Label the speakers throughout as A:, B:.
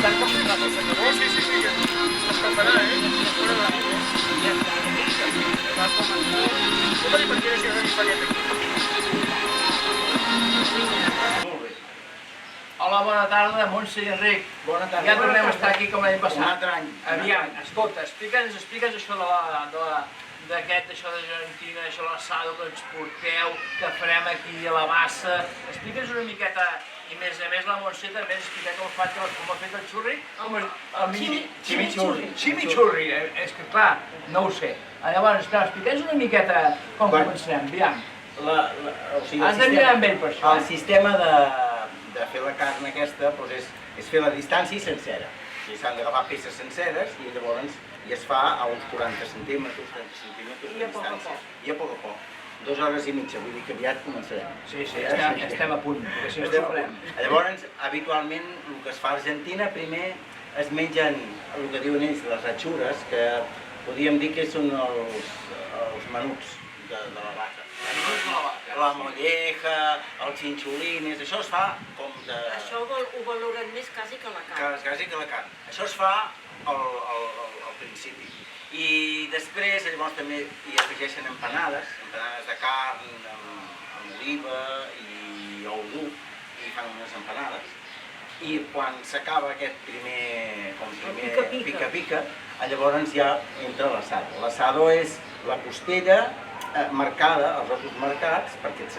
A: Están com un rato, senyor?
B: Sí, escalfarà,
A: Ja està, va començar.
B: Tot li perquè deixi una miqueta aquí.
A: Hola, bona tarda, Montse i Enric.
C: Bona tarda.
A: Ja tornem a estar aquí com l'any passat.
C: Un altre any.
A: Aviam, escolta, explica'ns això d'aquest, això d'Argentina, això de l'assado que ens porteu, que farem aquí a la Bassa. Explica'ns una miqueta, i a més la Montse també ens explica com ha fet el xurri.
C: Chimichurri.
A: Chimichurri, és que clar, no ho sé. Llavors, explica'ns una miqueta com començarem, aviam. Has de mirar amb ell per això.
C: El sistema de fer la carn aquesta és fer la distància sencera. S'han d'agafar peces senceres i llavors es fa a uns 40 centímetres, 30 centímetres de distància. I a poc a poc. 2 hores i mitja, vull dir que aviat començarem.
A: Sí, estem a punt, perquè si no sorprem.
C: Llavors, habitualment, el que es fa a Argentina, primer es mengen el que diuen ells, les ratxures, que podríem dir que són els menuts de la vaca. La molleja, els xinxolines, això es fa com de...
D: Això ho valoren més quasi que la carn.
C: Quasi que la carn. Això es fa al principi. I després llavors també hi afegeixen empanades de carn amb oliva i ou dur, i fan unes empanades. I quan s'acaba aquest primer pica-pica, llavors ja entra l'assado. L'assado és la costella marcada, els ossos marcats, perquè es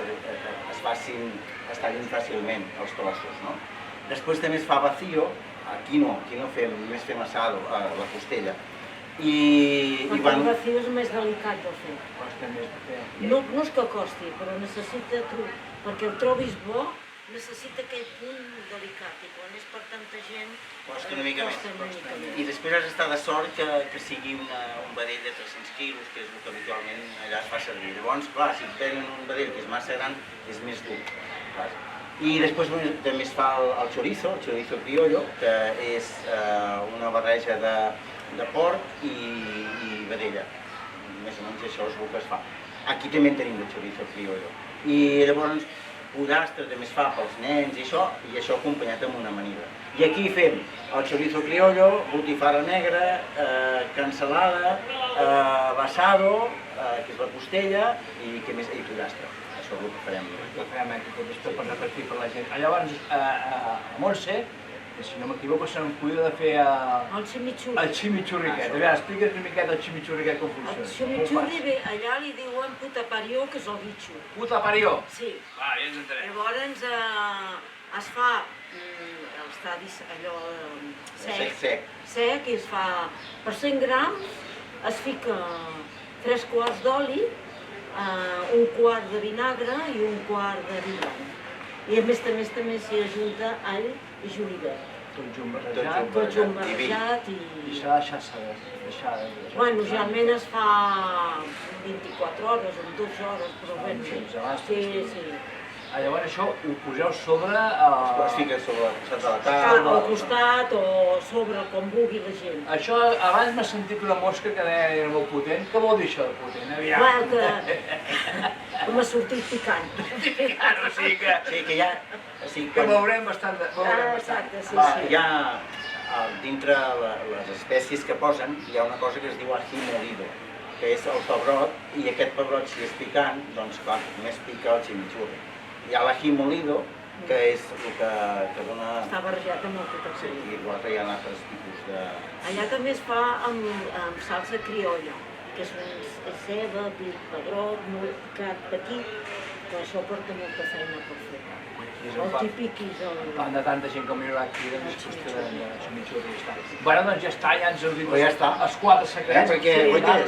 C: tallin fàcilment els trossos. Després també es fa vacío, aquí no fem, només fem assado, la costella.
D: Perquè el vacío és més delicat de fer.
A: Costa més de fer.
D: No és que costi, però necessita, perquè el trobis bo, necessita aquell punt delicat, i quan és per tanta gent
C: costa una mica
D: més.
C: I després has d'estar de sort que sigui un vedell de 300 quilos, que és el que habitualment allà es fa servir. Llavors, clar, si tenen un vedell que és massa gran, és més dur. I després també es fa el chorizo criollo, que és una barreja de porc i vedella. Més o menys això és el que es fa. Aquí també en tenim el chorizo criollo. I llavors pollastre també es fa pels nens i això acompanyat amb una amanida. I aquí fem el chorizo criollo, botifarra negra, cansalada, basado, que és la costella, i pollastre. Això és el que farem.
A: Ho farem aquí després per repartir per la gent. Llavors, a Montse, si no m'equivoco, se n'encuida de fer
D: el chimichurri.
A: El chimichurri aquest. A veure, explica'ns una miqueta el chimichurri aquest com funciona.
D: El chimichurri, allà li diuen puta parió, que és el bitxo.
A: Puta parió?
D: Sí.
A: Va, ja ens entenem.
D: Llavors es fa, està allò sec, i es fa per 100 grams, es fica 3 quarts d'oli, un quart de vinagre i un quart de vi blanc. I a més també s'hi ajunta all i julivert.
A: Tot junt barrejat.
D: Tot junt barrejat i...
A: I s'ha de deixar...
D: Bueno, generalment es fa 24 hores o 12 hores, però bé... Sí.
A: Llavors això ho poseu sobre...
C: Es fica sobre el costat de la taula...
D: Al costat o sobre, com vulgui la gent.
A: Això, abans m'ha sentit una mosca que deia que era molt potent. Què vol dir això de potent? Aviam.
D: Que m'ha sortit picant.
A: Picant, o sigui que...
C: Sí, que ja...
A: Que veurem bastant.
D: Exacte, sí.
C: Hi ha, dintre les espècies que posen, hi ha una cosa que es diu ají molido, que és el pebrot, i aquest pebrot, si és picant, doncs clar, més pica el chimichurri. Hi ha l'ají molido, que és el que dona...
D: Està barrejat amb el tot
C: Sí, i l'altre hi ha altres tipus de...
D: Allà també es fa amb salsa criolla, que és ceba, pebrot, molt picat petit, que això porta molta feina per fer. El típic és el...
A: Tant de tanta gent com hi haurà aquí, doncs és qüestió de chimichurri. Bueno, doncs ja està, ja ens heu dit els 4 secrets.
C: Perquè,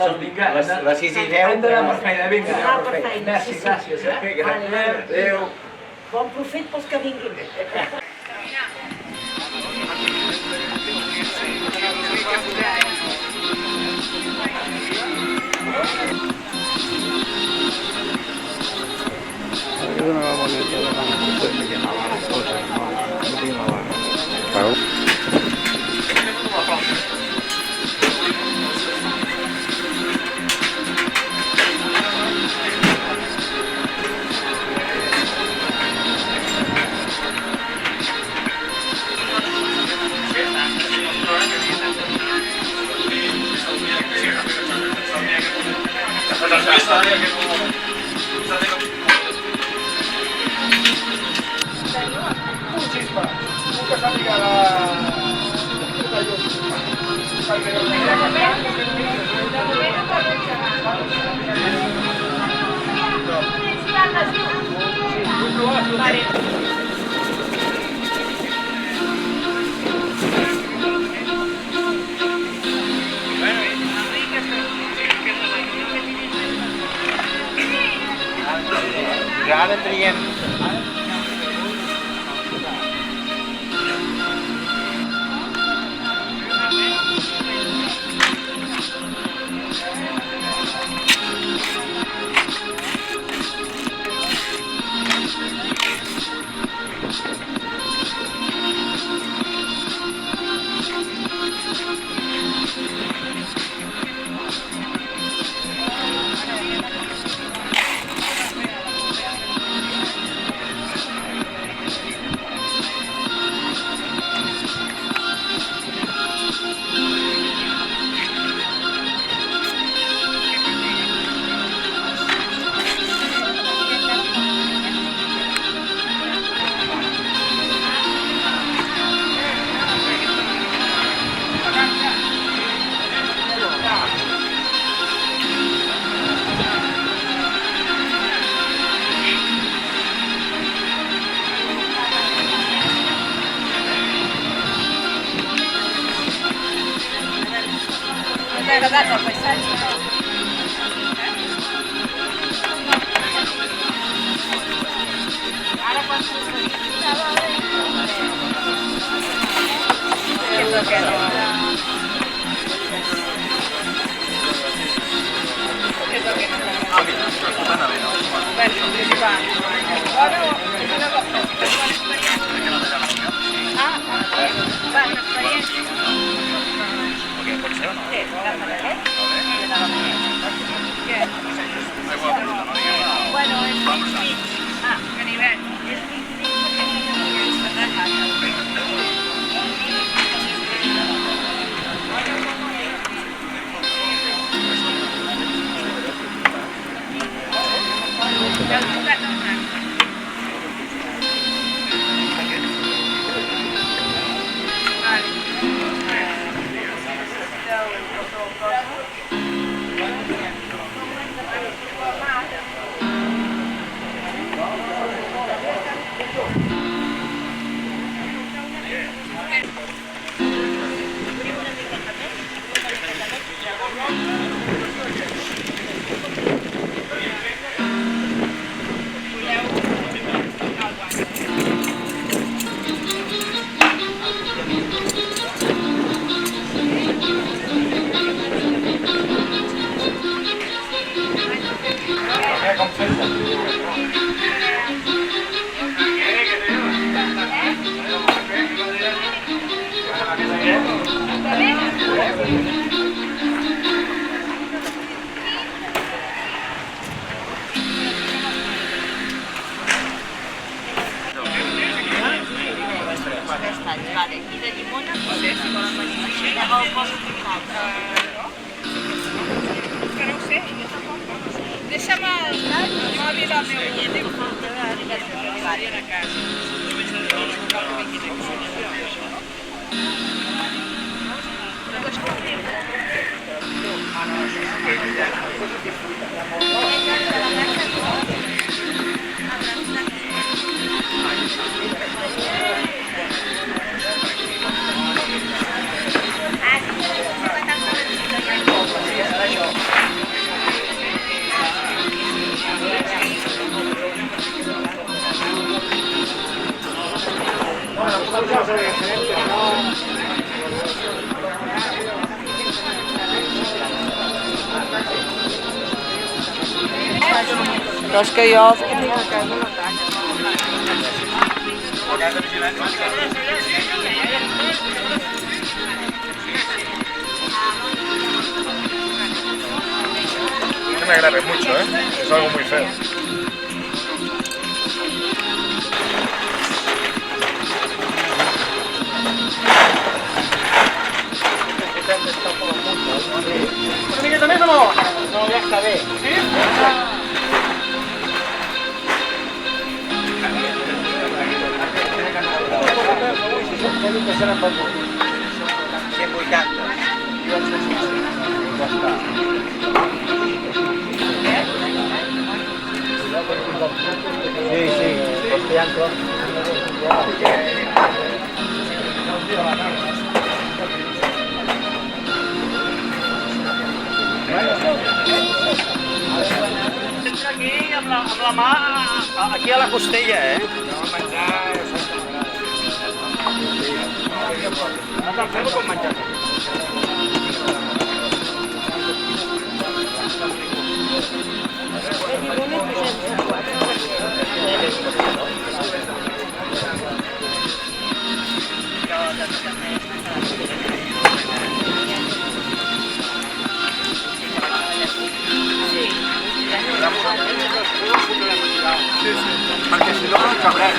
C: són les 6 i 10...
A: Hem d'anar per feina, vinga.
D: Anar per feina,
A: Merci, gràcies.
D: Adéu. Bon profit pels que vinguin.
B: Nunca sàpiga la llum.
A: Vale.
C: Ara triem.
E: T'ha agradat el paisatge? Ara quan surts de visitar què és el que no? Què és el que no? Bueno, va. Bueno, va, una experiència. Sí, la Margaret i la Què? Bueno, és mig. Ganivet. És Vale, i de llimona, si volen venir així, el poso final. Que no ho sé, jo tampoc. Deixa'm el mòbil al meu llit. Arribarien a casa. Però és que jo els que tinc a casa no tallen.
B: No me grabes mucho, es algo muy feo. Una miqueta més o no?
C: No, ja està bé.
B: Sí?
C: Sí?
B: se n'han venut?
C: 180.
B: Ja està. Sí, sí, confiança.
A: Aquí amb la mà aquí a la costella, eh? Fem-ho com menjar. Perquè si no no cabrem.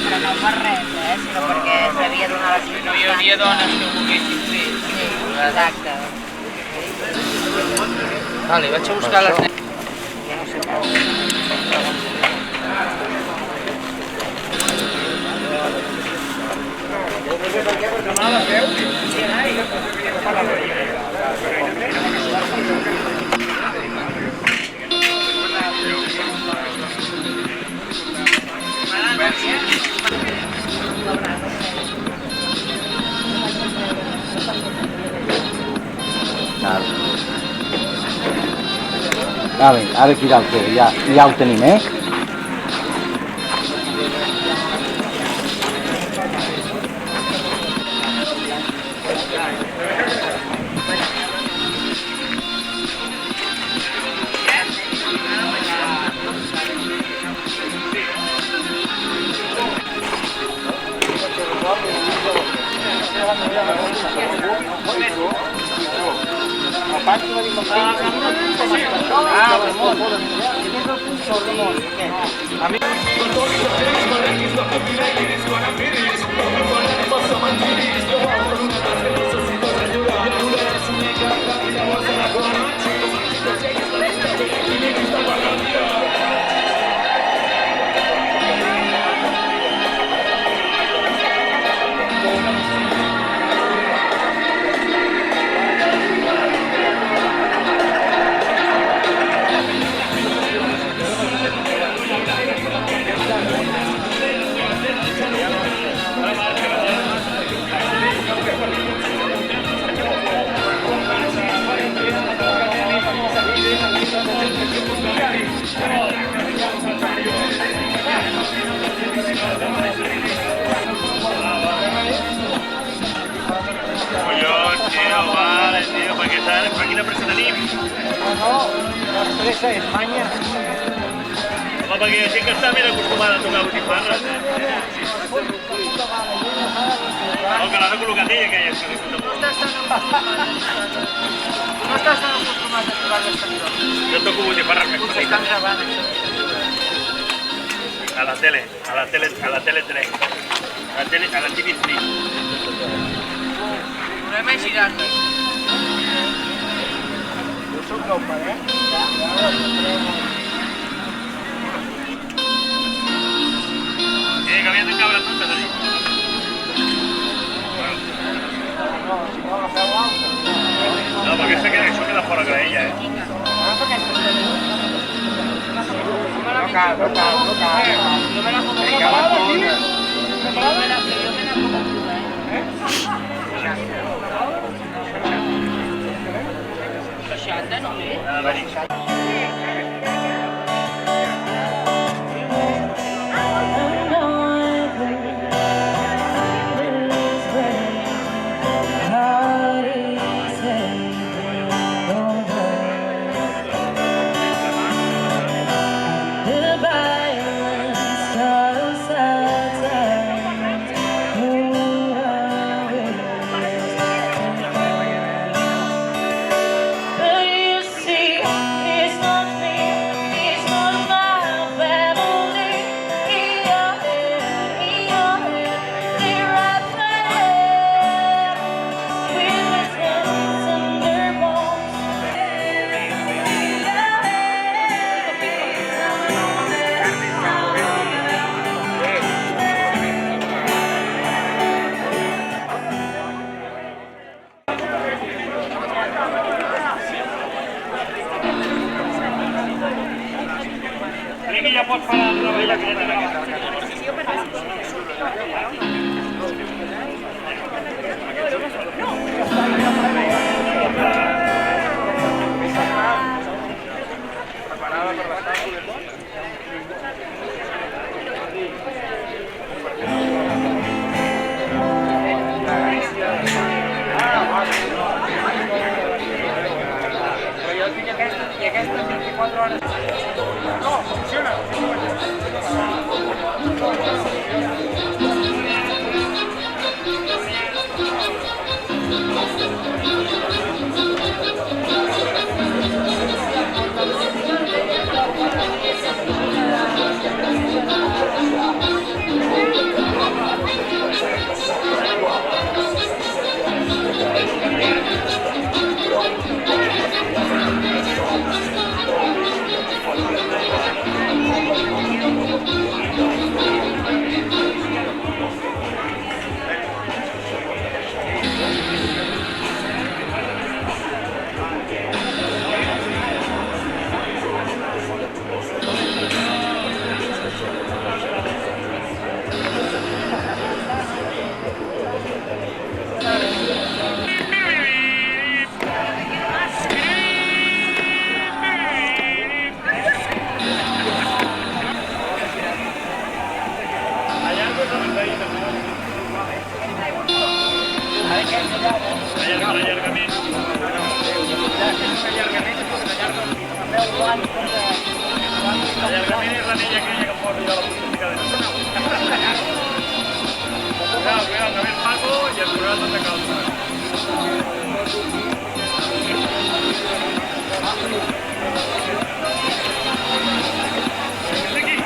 E: Però no per res, sinó perquè s'havia donat la circumstància. No hi havia dones que ho volguessin fer. Sí, exacte.
A: Vale, vaig a buscar les nenes.
E: Ja no sé pas.
C: Ara aquí ja ho tenim, eh?
B: presa és manya.
F: Home, perquè hi ha gent que està ben acostumada a tocar botifarres, No, que l'ha de col·locar ell, aquella, que li foten molt.
A: No estàs tan acostumat a tocar les cançons.
F: Jo toco botifarres més
A: Potser
F: petites.
A: estan gravant això.
F: A la tele 3. A la TV3.
A: Una més girant.
B: Jo soc del parer.
F: Que havien de cabre totes allà.
B: No, si no agafeu l'altre.
F: No, perquè això queda fora graella,
B: Agafa aquesta. No cal.
A: Jo me la como
B: Vinga, va,
A: Yo me la como cruda, ¿eh? 60 només.
F: Ha de venir. Aquí ja pots parar de treballar, que ja té la
B: Però jo tinc aquesta i aquesta 24 hores. No, funciona.
F: L'allargament és l'anella aquella que em poso jo a la política de Cuidado, que ve el Paco i el programa de calça. Aquí.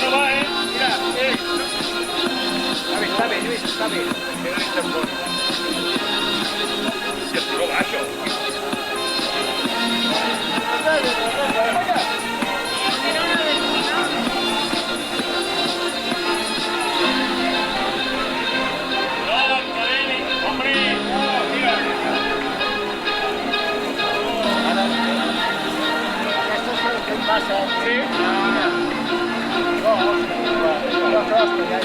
F: No va, mira,
B: Està bé, Lluís, està bé.
F: que es no va, això. No, hombre, mira.
B: Aquesta és el que em passa.
F: Sí.
B: La crosta, ja.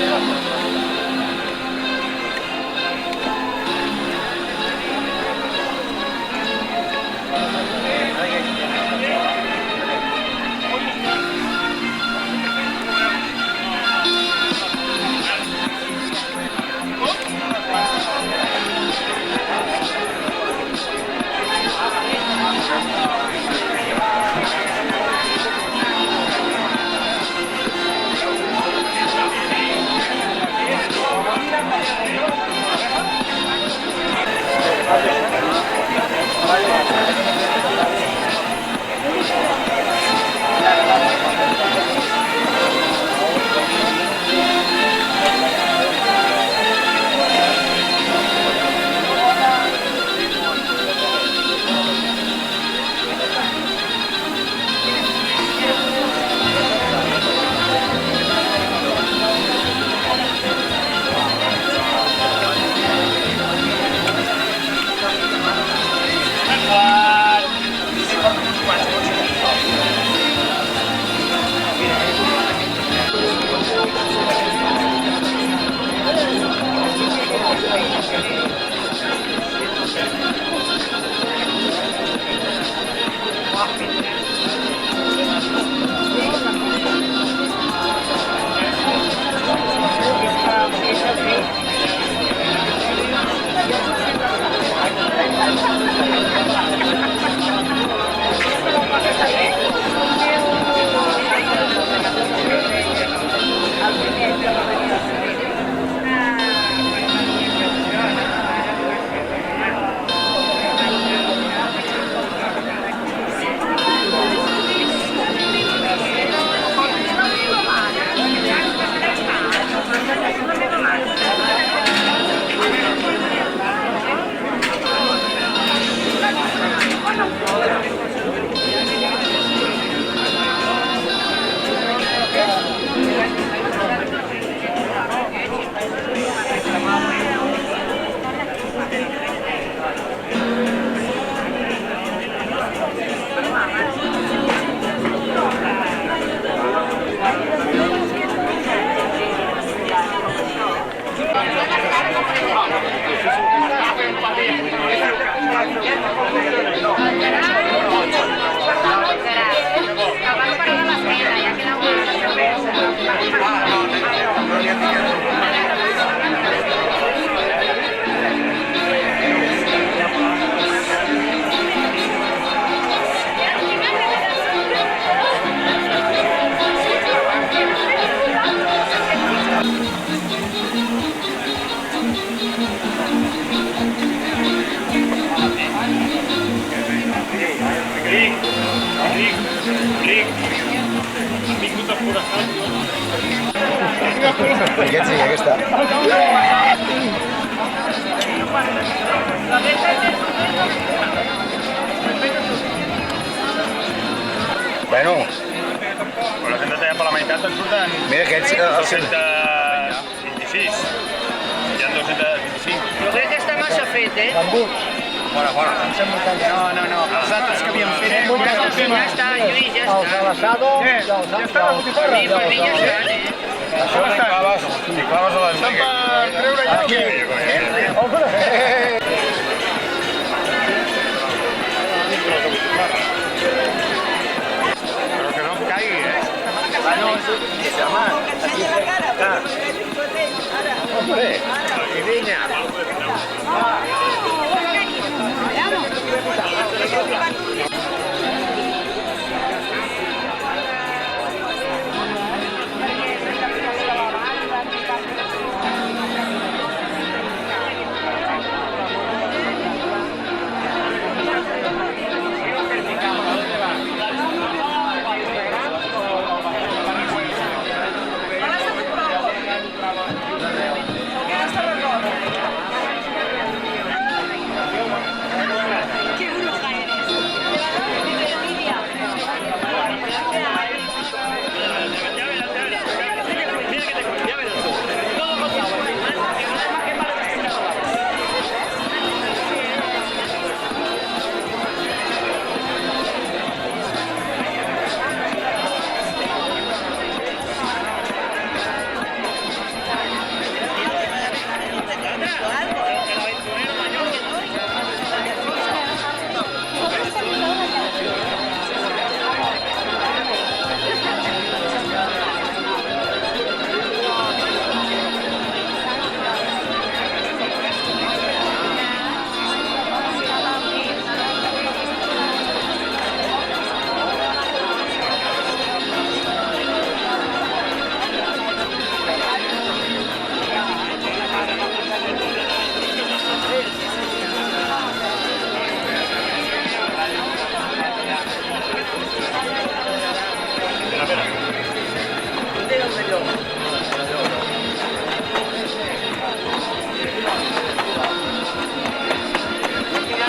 G: Aquest sí, aquesta. Bueno.
F: Però les hem de tallar per la meitat, en surten...
G: Mira, aquests...
F: 226. Hi ha 225.
E: Jo crec que està massa fet, eh?
G: Fora.
B: No. Els altres que havíem fet...
E: Ja està, Lluís, ja està.
G: El asado...
B: Ja està la botifarra?
E: Sí, per mi ja estan, eh?
G: Això li claves a l'entrega.
B: Per treure ja o què?
F: Però que no em caigui, eh?
G: Hombre, y viña.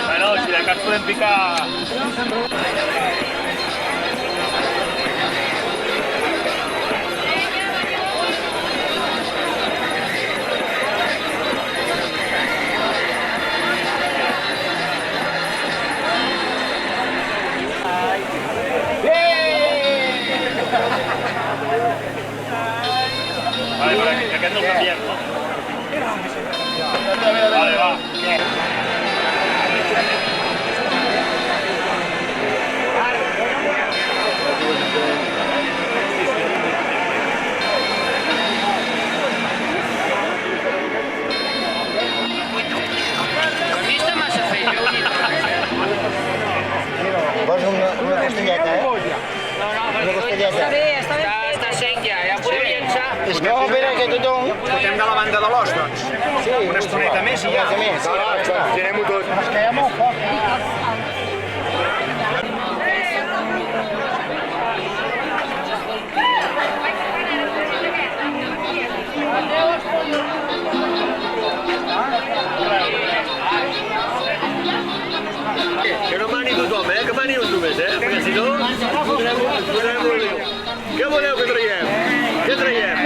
F: Bueno, si de cas podem picar... Vale, vale, que aquest no el canviem, no? Vale, va.
E: Per mi està massa fet, jo ho dic.
G: Vols una costelleta, eh? Una costelleta.
E: Està sec ja, ja podem llançar.
G: No, espera, que tothom...
B: Fotem de la banda de l'os, doncs.
G: Sí,
B: Una estoneta més i ja.
G: Més.
B: Girem-ho tot.
G: Es queda molt foc.
F: Que no mani tothom, que mani un només, perquè si no, podrem un lío. Què voleu que traiem? Què traiem?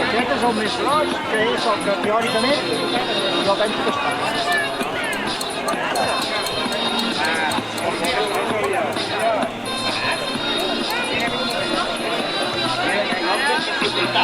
B: Aquest és el més gros, que és el que teòricament jo penso que està. Gracias, que está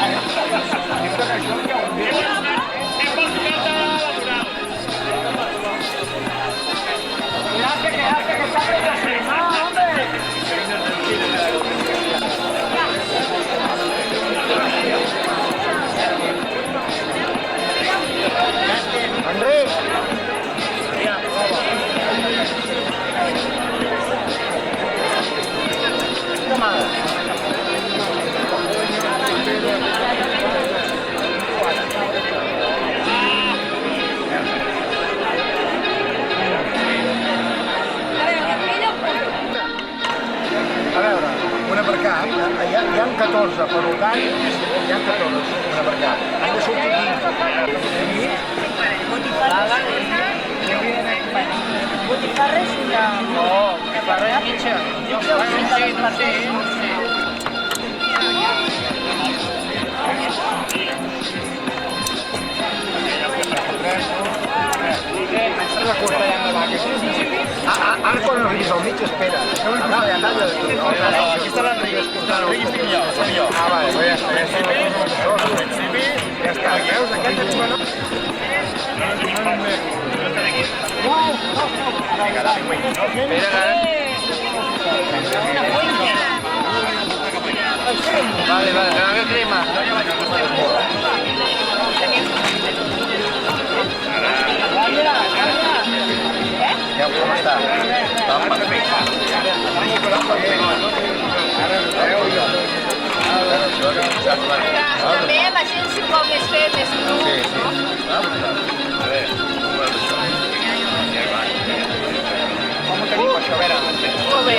G: hi ha 14 per tant, hi ha 14 en el mercat. Han de sortir 15.
E: Botifarres una...
B: No, botifarres mitja. Bueno, sí.
G: Ara quan arribis al mig, espera. Ja talla.
F: Aquí està l'Enric. L'Enric i jo.
G: Ah, vale, pues ja està. Ja està, veus? Aquest és bueno.
B: Vale, vale, que no hagués crema.
G: Ja com està? Està perfecte.
E: També la gent si ho vol més fer, més cru.
G: Sí, sí. Com ho tenim, això? A veure.
E: Molt bé.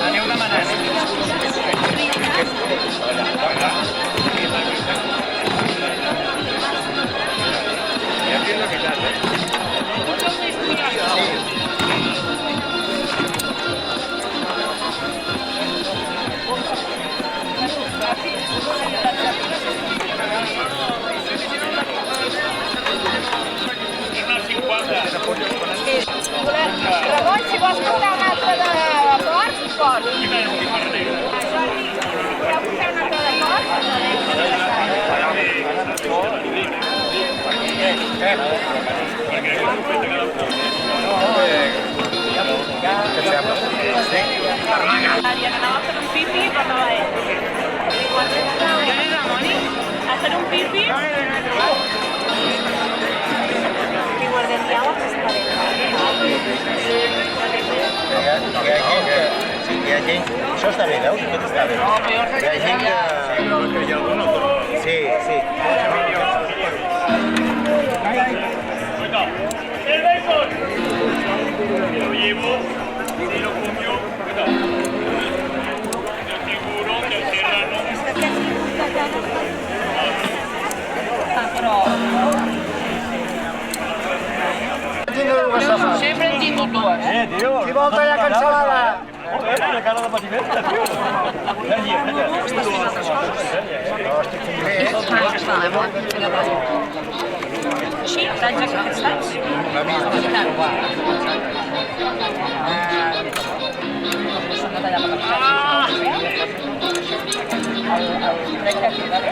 B: Aneu demanant.
E: Ramon, si vols portar un altre de porc, porc. Voleu portar un altre de porc? Anava a fer un pipi, però no va ell. A fer un pipi? I guardem ja les
G: Hi ha gent... Això està bé, veus? Aquest està bé. Hi ha gent que... Sí, sí.
F: Lo llevo, si lo comió, cuidado. El tiburón, el serrano.
B: Sempre en tingut dues.
F: Tio.
G: Qui vol tallar cansalada?
F: La cara de patimenta, tio.
G: No, estic fent bé.
E: Així, talls aquests talls. I tant. S'han de tallar per el crec que aquí, vale?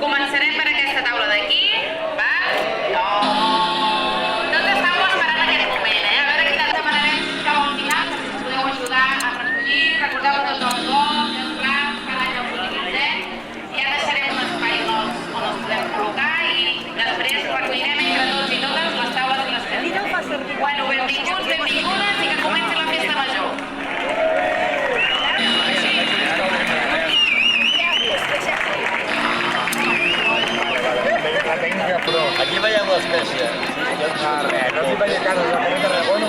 H: Començarem per aquesta taula d'aquí, va? Tots estàveu esperant aquest moment, A veure què tal demanarem cap al final, si ens podeu ajudar a recollir. Recordeu que tots els gols, els plats, cada any els utilitzem. Ja deixarem un espai on els podem col·locar i després recollirem entre tots i totes les taules que les fem. Bueno, benvinguts, benvingudes i que comenci la festa major.
G: Aquí veiem l'espècie. No t'hi veia cases de Canet Tarragona.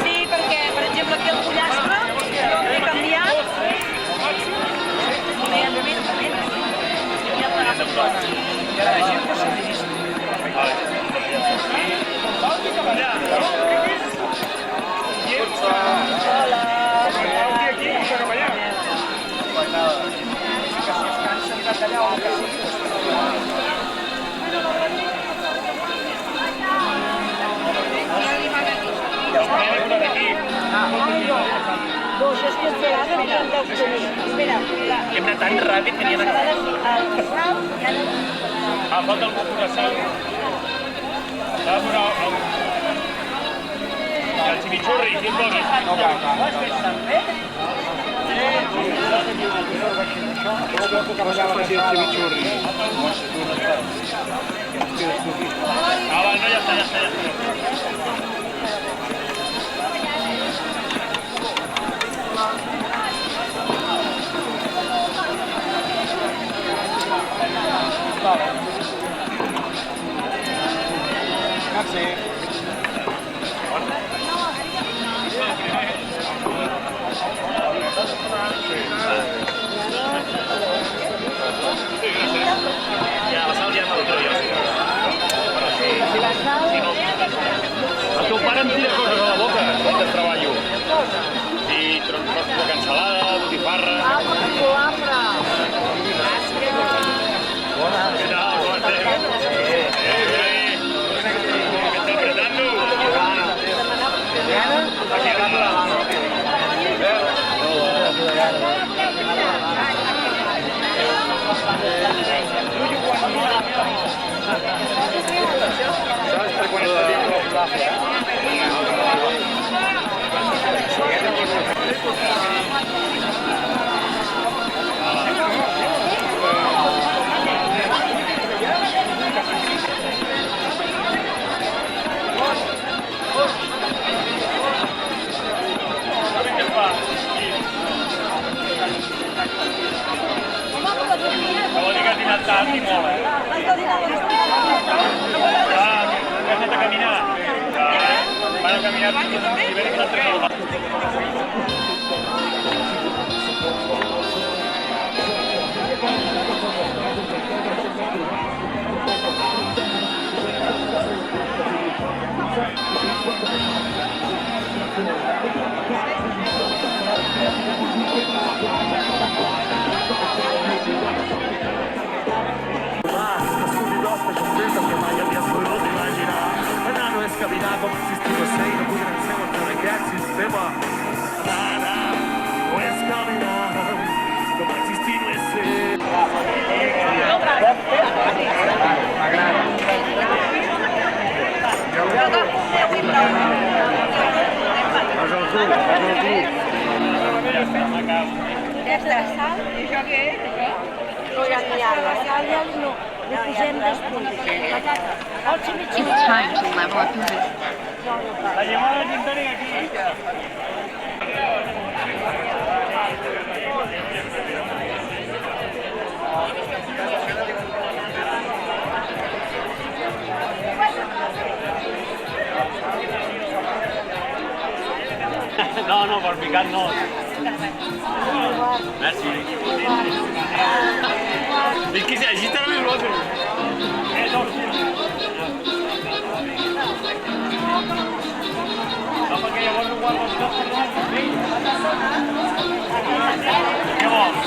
E: Sí, perquè, per exemple, aquí el pollastre he canviat.
D: Boixes congelades no en deus tenir.
B: Hem anat tan ràpid que n'hi ha anat. Ah, falta una sal. Ha de posar el chimichurri, si el vols. Ah, va, no, ya está, ya está, ya está. Ja, la sal ja me la treu jo. El teu pare em tira coses a la boca mentre treballo. I trossos de cansalada, botifarra... Què tal? Com estem? Què està apretant-lo? Vol dir que has dinat tard i molt, eh? Ah, que has anat a caminar. Van a caminar i veure que l'altre dia.
F: Scaminato, assistivo 6, non pude insieme a ragazzi, sistema. Non è scaminato, come assistivo e se.
D: Aquesta sal, i això què és, això? La sal i el no. Li posem 2 punts. Patates. El chimichurri.
E: It's time to level up your business.
B: La llamada de Quintana aquí. No, no, per picat no. Merci. És que així estarà més bo. No, perquè llavors no guardo els dos per què vols?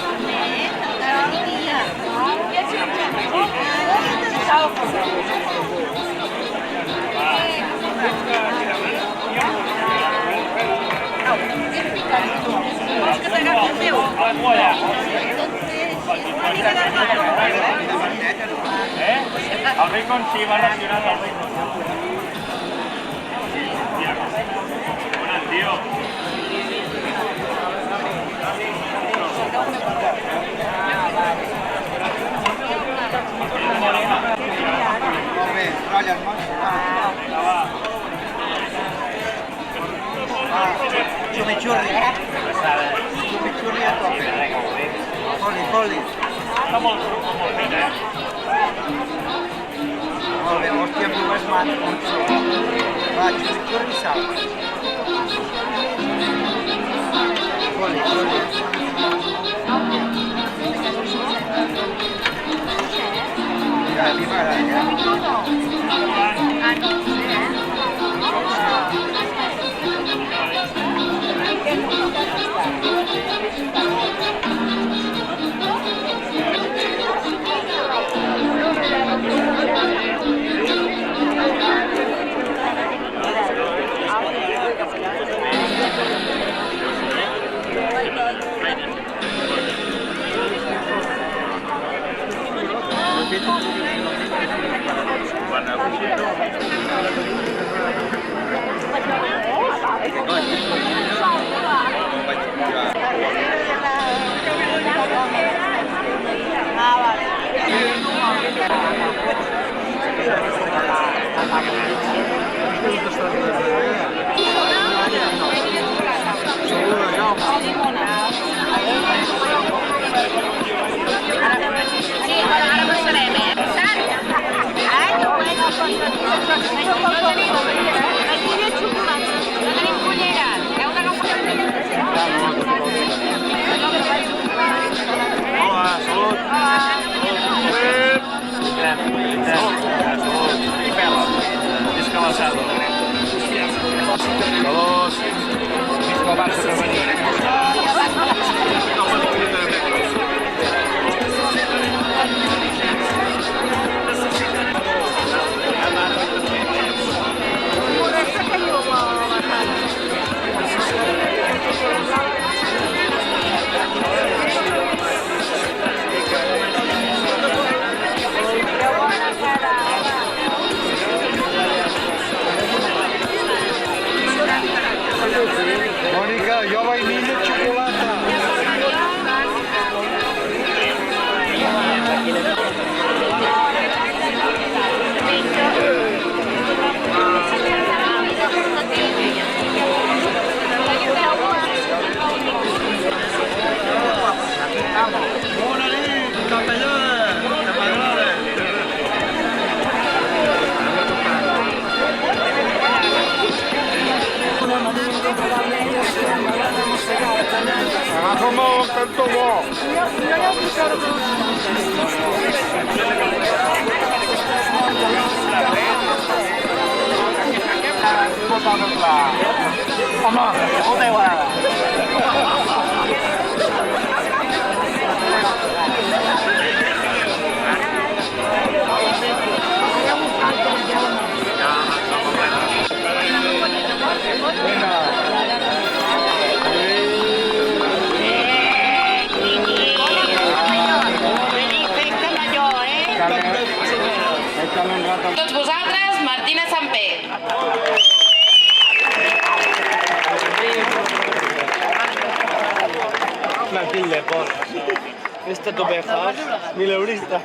E: Vols que t'agafi el meu?
B: El bacon sí, va racionat el bacon. Bona, tio.
C: Molt bé, rotlles, Chimichurri. Chimichurri a tope. Foli.
B: Està molt fet, eh?
C: Molt bé, hòstia, però és mat. Va, chimichurri i sal. Foli. Ja, a mi m'agrada,
H: Ara passarem,
B: Hola, salut. Salut. I pela. Visca l'assado. Salut. Visca el Barça femení.
F: Mònica, jo vainilla i xocolata. Bona nit, capellà, que m'agrada. Agafa'm el cantó bo. Home, molta igualada.
H: Tots vosaltres, Martina Samper.
F: Matilde, por. Esta tu penjas, mileurista.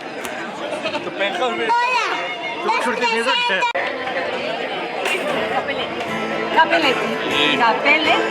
F: Tu penjas, mira. Tu vas sortir més o què?
D: Capellet. Capellet.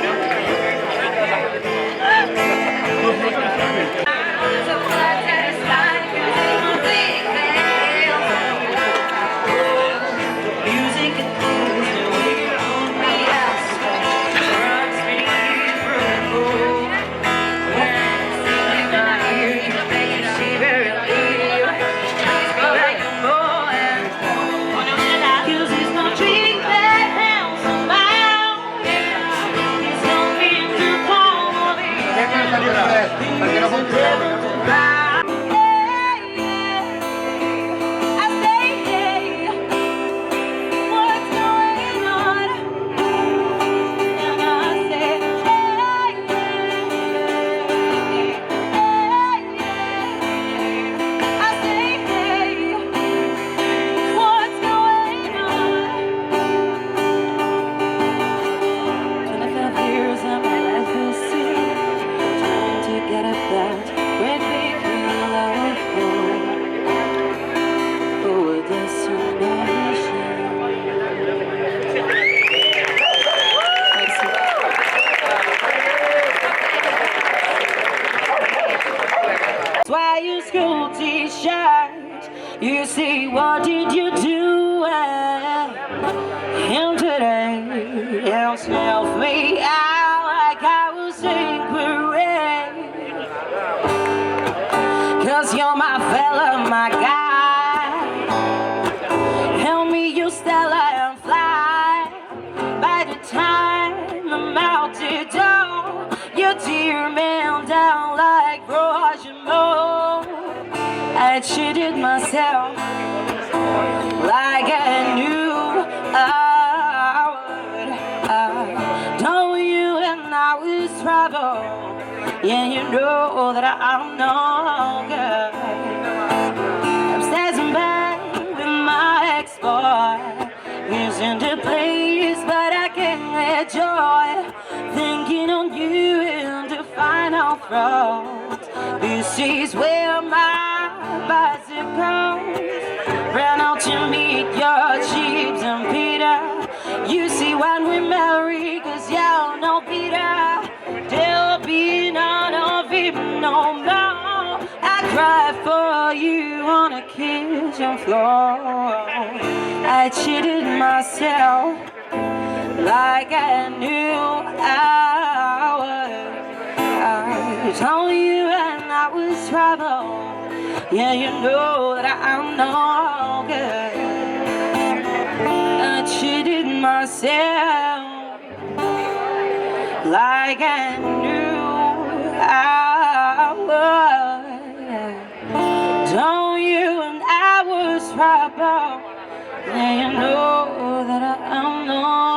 I: Why you school t-shirt? You see, what did you do? And today, you snuff me out like I was in parade. 'Cause you're my fella, my guy. Help me, you Stella, and fly. By the time I'm out the door, you tear me down like Roger. I cheated myself like I knew I would. Know you and I was trouble. Yeah, you know that I'm no good. I'm standing back with my ex-boy. crossroads. This is where my bicycle ran out to meet your Jeeps and Peter. You see when we marry, cause y'all know Peter, there'll be none of him no more. I cried for you on a kitchen floor. I cheated myself like I knew I would. I told you and I was trouble. Yeah, you know that I'm no good. I cheated myself like I knew I would. Told you and I was trouble. Yeah, you know that I'm no